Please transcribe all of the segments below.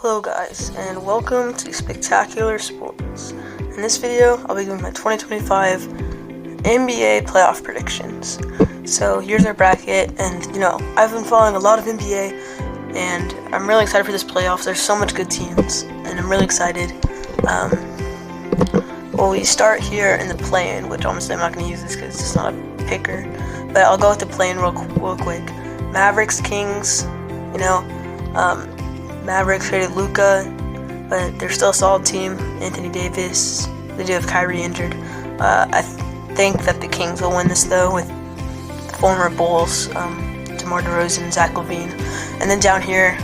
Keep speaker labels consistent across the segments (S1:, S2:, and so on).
S1: Hello guys, and welcome to Spectacular Sports. In this video, I'll be doing my 2025 NBA playoff predictions. So here's our bracket, and I've been following a lot of NBA, and I'm really excited for this playoffs. There's so much good teams, and I'm really excited. Well, we start here in the play-in, which honestly I'm not going to use this because it's not a picker, but I'll go with the play-in real quick. Mavericks, Kings, Mavericks traded Luka, but they're still a solid team. Anthony Davis, they do have Kyrie injured. I think that the Kings will win this though, with former Bulls, DeMar DeRozan and Zach LaVine. And then down here,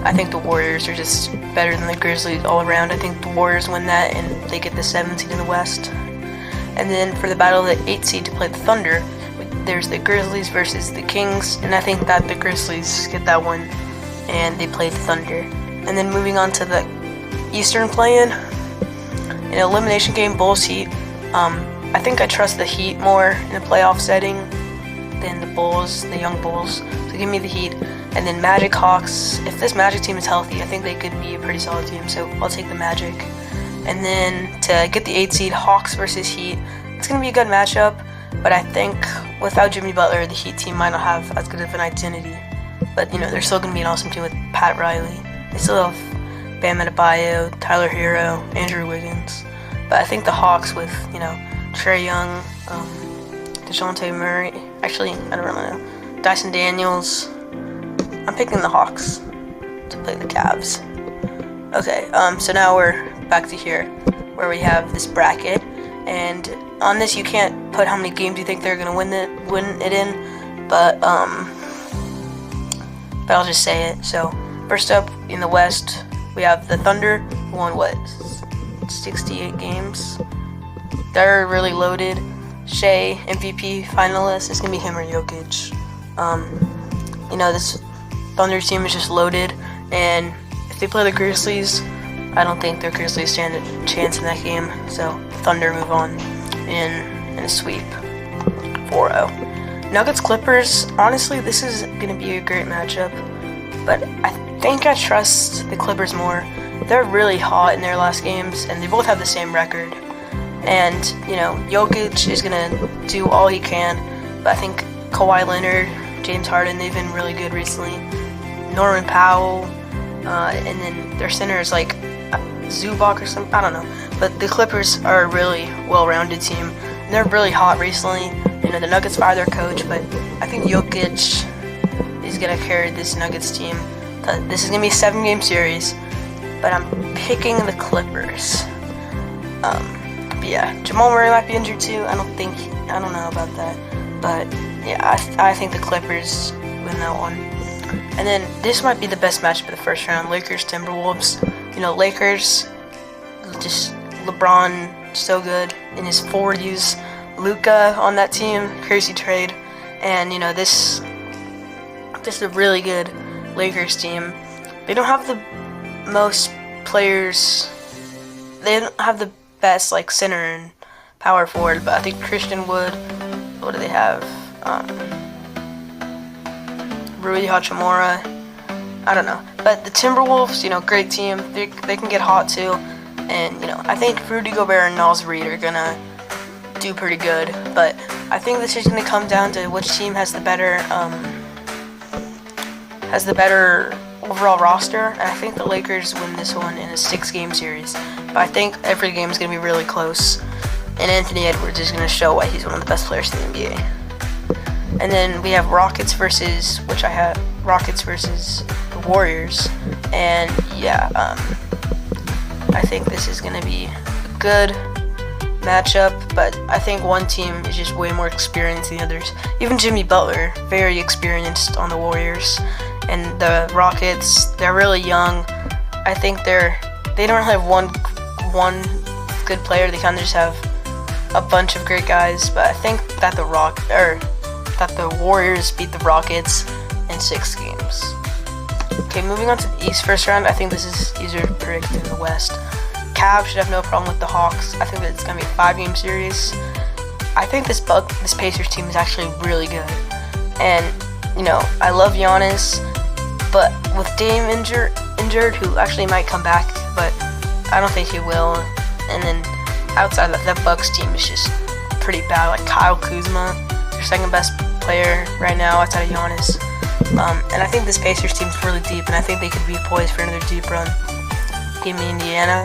S1: I think the Warriors are just better than the Grizzlies all around. I think the Warriors win that and they get the 7th seed in the West. And then for the battle of the 8th seed to play the Thunder, there's the Grizzlies versus the Kings, and I think that the Grizzlies get that one and they play the Thunder. And then moving on to the Eastern play-in, an elimination game, Bulls Heat. I think I trust the Heat more in a playoff setting than the Bulls, the young Bulls. So give me the Heat. And then Magic Hawks. If this Magic team is healthy, I think they could be a pretty solid team. So I'll take the Magic. And then to get the 8th seed, Hawks versus Heat. It's gonna be a good matchup, but I think without Jimmy Butler, the Heat team might not have as good of an identity. But they're still gonna be an awesome team with Pat Riley. They still have Bam Adebayo, Tyler Hero, Andrew Wiggins. But I think the Hawks with Trae Young, DeJounte Murray. Actually, I don't really know. Dyson Daniels. I'm picking the Hawks to play the Cavs. Okay, so now we're back to here where we have this bracket, and on this you can't put how many games you think they're gonna win it in, but I'll just say it. So first up in the West, we have the Thunder, who won 68 games. They're really loaded. Shea, MVP finalist, it's gonna be him or Jokic. This Thunder team is just loaded, and if they play the Grizzlies, I don't think the Grizzlies stand a chance in that game. So Thunder move on in a sweep, 4-0. Nuggets Clippers, honestly, this is going to be a great matchup, but I think I trust the Clippers more. They're really hot in their last games, and they both have the same record. And, Jokic is going to do all he can, but I think Kawhi Leonard, James Harden, they've been really good recently. Norman Powell, and then their center is like Zubac or something, I don't know. But the Clippers are a really well-rounded team, and they're really hot recently. The Nuggets fired their coach, but I think Jokic is going to carry this Nuggets team. This is going to be a 7-game series, but I'm picking the Clippers. But yeah, Jamal Murray might be injured too. I don't know about that. But yeah, I think the Clippers win that one. And then this might be the best matchup of the first round, Lakers Timberwolves. Lakers, just LeBron, so good in his 40s. Luka on that team, crazy trade, and this is a really good Lakers team. They don't have the most players. They don't have the best center and power forward, but I think Christian Wood. What do they have? Rui Hachimura. I don't know, but the Timberwolves, great team. They can get hot too, and I think Rudy Gobert and Naz Reid are gonna do pretty good, but I think this is going to come down to which team has the better overall roster, and I think the Lakers win this one in a 6-game series, but I think every game is going to be really close, and Anthony Edwards is going to show why he's one of the best players in the NBA. And then we have Rockets versus the Warriors, and yeah, I think this is going to be a good matchup, but I think one team is just way more experienced than the others. Even Jimmy Butler, very experienced on the Warriors, and the Rockets, they're really young. I think they don't really have one good player. They kind of just have a bunch of great guys. But I think that the Warriors beat the Rockets in 6 games. Okay, moving on to the East first round. I think this is easier to predict than the West. Cavs should have no problem with the Hawks. I think that it's going to be a 5-game series. I think this Pacers team is actually really good. And, I love Giannis, but with Dame injured, who actually might come back, but I don't think he will. And then outside that Bucks team is just pretty bad. Like Kyle Kuzma, their second best player right now outside of Giannis. And I think this Pacers team's really deep, and I think they could be poised for another deep run. Give me Indiana.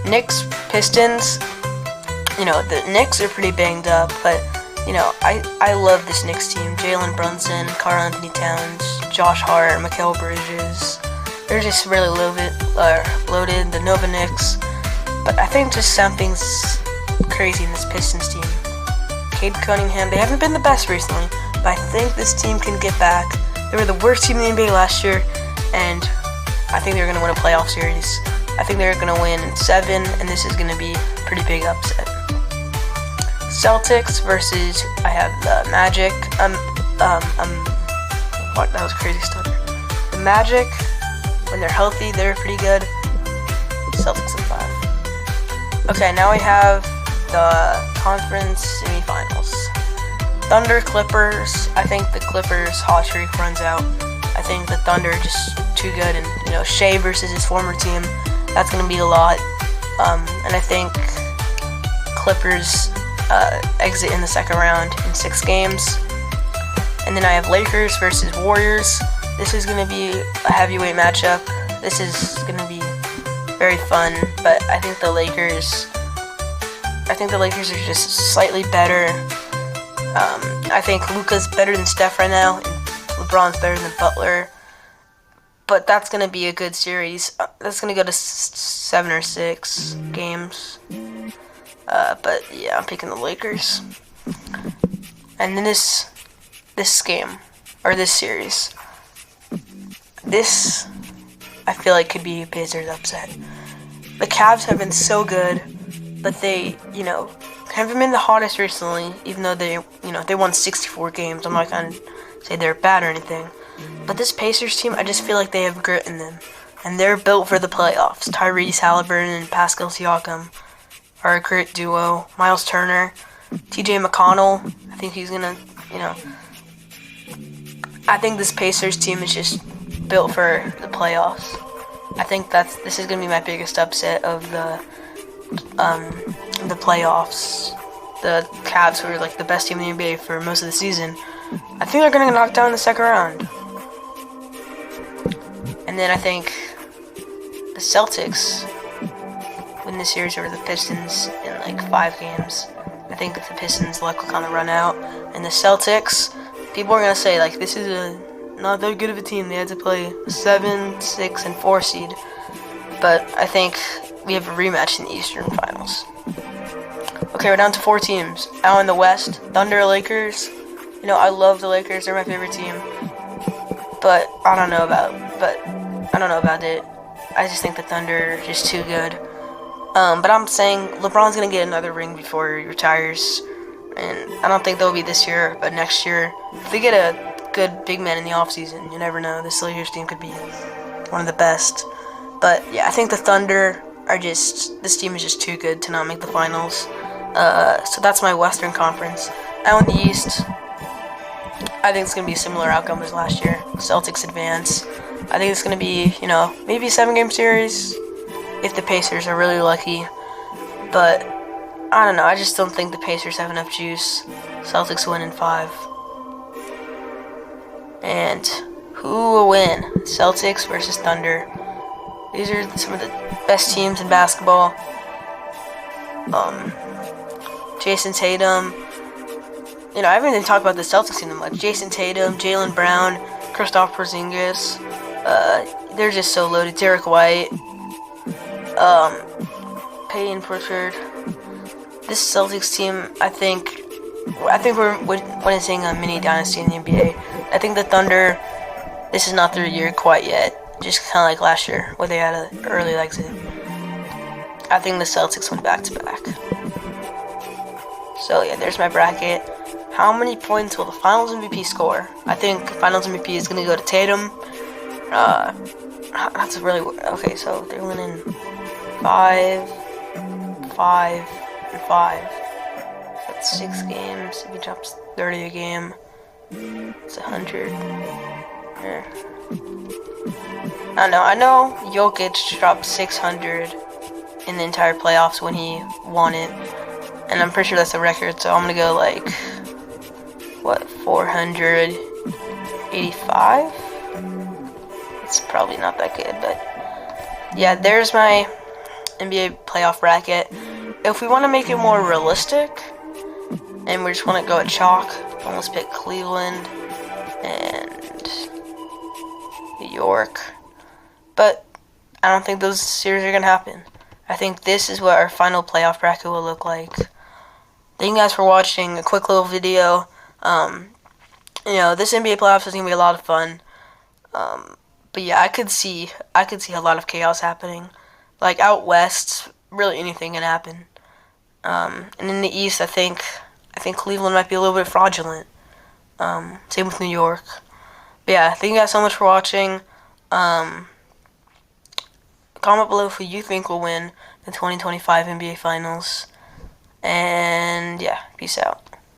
S1: Knicks, Pistons. The Knicks are pretty banged up, but I love this Knicks team. Jalen Brunson, Karl-Anthony Towns, Josh Hart, Mikal Bridges. They're just really loaded. The Nova Knicks. But I think just something's crazy in this Pistons team. Cade Cunningham, they haven't been the best recently, but I think this team can get back. They were the worst team in the NBA last year, and I think they're going to win a playoff series. I think they're going to win in 7, and this is going to be a pretty big upset. Celtics versus, I have the Magic. What? That was a crazy stutter. The Magic, when they're healthy, they're pretty good. Celtics in 5. Okay, now we have the conference semifinals. Thunder, Clippers. I think the Clippers hot streak runs out. I think the Thunder are just too good, and Shea versus his former team, that's going to be a lot. And I think Clippers exit in the second round in 6 games. And then I have Lakers versus Warriors. This is going to be a heavyweight matchup. This is going to be very fun, but I think the Lakers are just slightly better. I think Luka's better than Steph right now, and LeBron's better than Butler. But that's going to be a good series. That's going to go to 7 or 6 games. But yeah, I'm picking the Lakers. And then this game, or this series, this I feel like could be a Pacers upset. The Cavs have been so good, but they, haven't been the hottest recently, even though they won 64 games. I'm not going to say they're bad or anything. But this Pacers team, I just feel like they have grit in them. And they're built for the playoffs. Tyrese Halliburton and Pascal Siakam are a grit duo. Miles Turner, TJ McConnell, I think he's going to, I think this Pacers team is just built for the playoffs. I think this is going to be my biggest upset of the playoffs. The Cavs, who were like the best team in the NBA for most of the season, I think they're going to knock down in the second round. And then I think the Celtics win the series over the Pistons in like 5 games. I think that the Pistons' luck will kind of run out. And the Celtics, people are going to say, like, this is not that good of a team. They had to play a 7, 6, and 4 seed. But I think we have a rematch in the Eastern Finals. Okay, we're down to 4 teams. Out in the West, Thunder, Lakers. I love the Lakers. They're my favorite team. But I don't know about it. I just think the Thunder are just too good. But I'm saying LeBron's going to get another ring before he retires. And I don't think that'll be this year, but next year. If they get a good big man in the offseason, you never know. This Lakers team could be one of the best. But yeah, I think the Thunder are this team is just too good to not make the finals. So that's my Western Conference. Out in the East, I think it's going to be a similar outcome as last year. Celtics advance. I think it's going to be, maybe a 7-game series if the Pacers are really lucky. But I don't know. I just don't think the Pacers have enough juice. Celtics win in 5. And who will win? Celtics versus Thunder. These are some of the best teams in basketball. Jason Tatum. I haven't even talked about the Celtics team that much. Jason Tatum, Jaylen Brown, Kristaps Porzingis. They're just so loaded. Derek White. Payton Pritchard. This Celtics team, I think we're witnessing a mini dynasty in the NBA. I think the Thunder, this is not their year quite yet. Just kind of like last year, where they had an early exit. I think the Celtics went back-to-back. So yeah, there's my bracket. How many points will the Finals MVP score? I think Finals MVP is going to go to Tatum. That's really... Okay, so they're winning 5, 5, and 5. That's 6 games. If he drops 30 a game, it's 100. Yeah. I know Jokic dropped 600 in the entire playoffs when he won it, and I'm pretty sure that's a record, so I'm gonna go like, what, 485? It's probably not that good, but yeah, there's my NBA playoff bracket. If we want to make it more realistic, and we just want to go at chalk, let's pick Cleveland and New York. But I don't think those series are going to happen. I think this is what our final playoff bracket will look like. Thank you guys for watching a quick little video. This NBA playoffs is going to be a lot of fun. But yeah, I could see a lot of chaos happening. Like out west, really anything can happen. And in the East, I think Cleveland might be a little bit fraudulent. Same with New York. But yeah, thank you guys so much for watching. Comment below who you think will win the 2025 NBA Finals. And yeah, peace out.